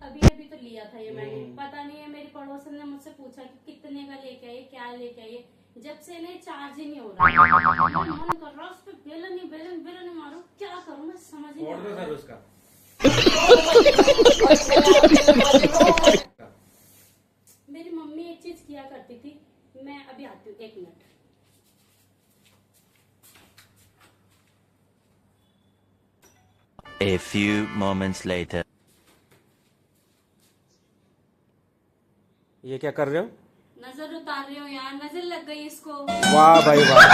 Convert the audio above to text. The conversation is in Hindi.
अभी अभी तो लिया था ये मैंने, पता नहीं है मेरी पड़ोसन ने मुझसे पूछा कि कितने का लेके आए, क्या लेके आए। जब से इन्हें चार्ज ही नहीं हो रहा, मेरा मन कर रहा उस पे बेलन ही मारूं, क्या करूं मैं समझ ही नहीं आ रहा। उसका मेरी मम्मी एक चीज किया करती थी, मैं अभी आती हूँ 1 minute. A few moments later. ये क्या कर रहे हो? नजर उतार रही हूँ यार, नजर लग गई इसको। वाह भाई वाह।